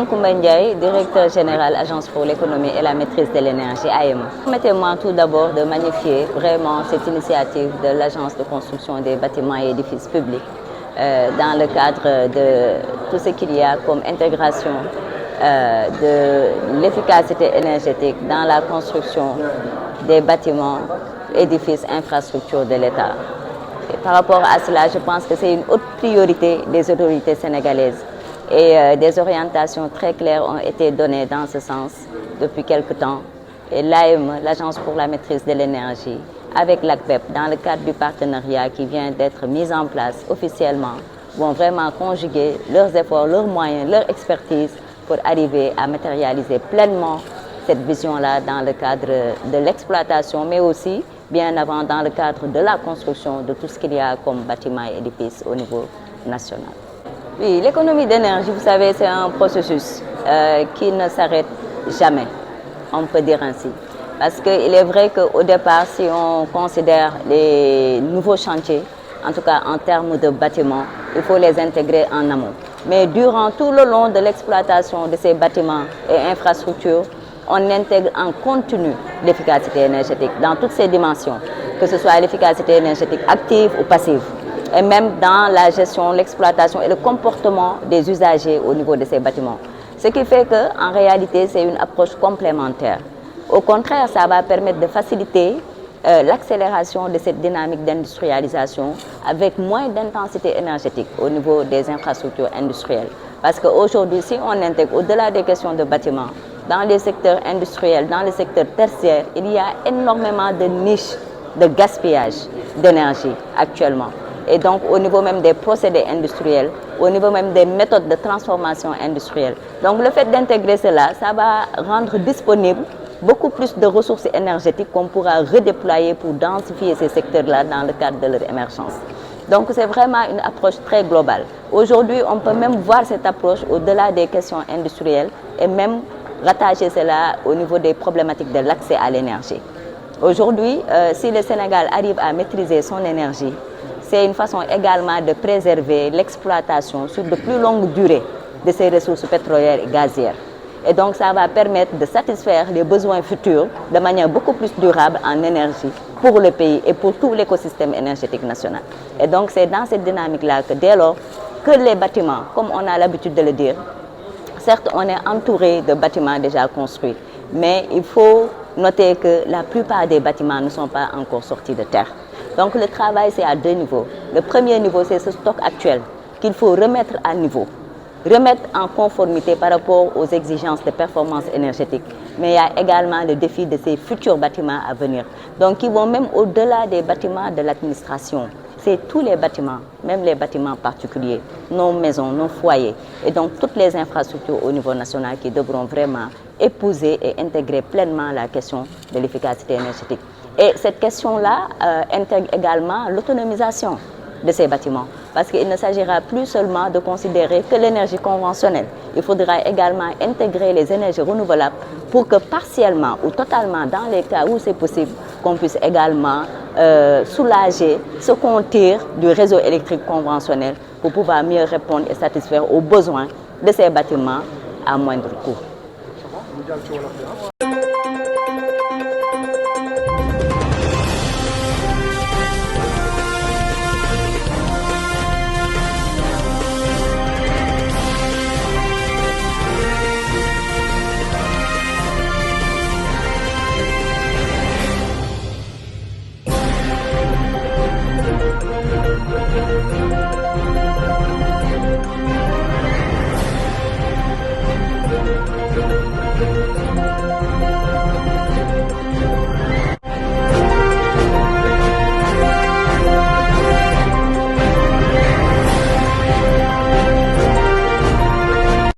Koumba Ndiaye, directeur général Agence pour l'économie et la maîtrise de l'énergie AEME. Permettez-moi tout d'abord de magnifier vraiment cette initiative de l'Agence de construction des bâtiments et édifices publics dans le cadre de tout ce qu'il y a comme intégration de l'efficacité énergétique dans la construction des bâtiments, édifices, infrastructures de l'État. Par rapport à cela, je pense que c'est une haute priorité des autorités sénégalaises et des orientations très claires ont été données dans ce sens depuis quelque temps. Et l'AEME, l'Agence pour la maîtrise de l'énergie, avec l'ACPEP, dans le cadre du partenariat qui vient d'être mis en place officiellement, vont vraiment conjuguer leurs efforts, leurs moyens, leur expertise pour arriver à matérialiser pleinement cette vision-là dans le cadre de l'exploitation, mais aussi bien avant dans le cadre de la construction de tout ce qu'il y a comme bâtiments et édifices au niveau national. Oui, l'économie d'énergie, vous savez, c'est un processus qui ne s'arrête jamais, on peut dire ainsi. Parce qu'il est vrai qu'au départ, si on considère les nouveaux chantiers, en tout cas en termes de bâtiments, il faut les intégrer en amont. Mais durant tout le long de l'exploitation de ces bâtiments et infrastructures, on intègre en continu l'efficacité énergétique dans toutes ses dimensions, que ce soit l'efficacité énergétique active ou passive, et même dans la gestion, l'exploitation et le comportement des usagers au niveau de ces bâtiments. Ce qui fait qu'en réalité, c'est une approche complémentaire. Au contraire, ça va permettre de faciliter l'accélération de cette dynamique d'industrialisation avec moins d'intensité énergétique au niveau des infrastructures industrielles. Parce qu'aujourd'hui, si on intègre au-delà des questions de bâtiments, dans les secteurs industriels, dans les secteurs tertiaires, il y a énormément de niches de gaspillage d'énergie actuellement. Et donc, au niveau même des procédés industriels, au niveau même des méthodes de transformation industrielle. Donc, le fait d'intégrer cela, ça va rendre disponible beaucoup plus de ressources énergétiques qu'on pourra redéployer pour densifier ces secteurs-là dans le cadre de leur émergence. Donc, c'est vraiment une approche très globale. Aujourd'hui, on peut même voir cette approche au-delà des questions industrielles et même rattacher cela au niveau des problématiques de l'accès à l'énergie. Aujourd'hui, si le Sénégal arrive à maîtriser son énergie, c'est une façon également de préserver l'exploitation sur de plus longues durées de ces ressources pétrolières et gazières. Et donc, ça va permettre de satisfaire les besoins futurs de manière beaucoup plus durable en énergie pour le pays et pour tout l'écosystème énergétique national. Et donc, c'est dans cette dynamique-là que dès lors que les bâtiments, comme on a l'habitude de le dire, certes, on est entouré de bâtiments déjà construits, mais il faut noter que la plupart des bâtiments ne sont pas encore sortis de terre. Donc, le travail, c'est à deux niveaux. Le premier niveau, c'est ce stock actuel qu'il faut remettre à niveau, remettre en conformité par rapport aux exigences de performance énergétique. Mais il y a également le défi de ces futurs bâtiments à venir. Donc, qui vont même au-delà des bâtiments de l'administration. C'est tous les bâtiments, même les bâtiments particuliers, nos maisons, nos foyers, et donc toutes les infrastructures au niveau national qui devront vraiment épouser et intégrer pleinement la question de l'efficacité énergétique. Et cette question-là intègre également l'autonomisation de ces bâtiments, parce qu'il ne s'agira plus seulement de considérer que l'énergie conventionnelle. Il faudra également intégrer les énergies renouvelables pour que partiellement ou totalement, dans les cas où c'est possible, qu'on puisse également soulager ce qu'on tire du réseau électrique conventionnel pour pouvoir mieux répondre et satisfaire aux besoins de ces bâtiments à moindre coût.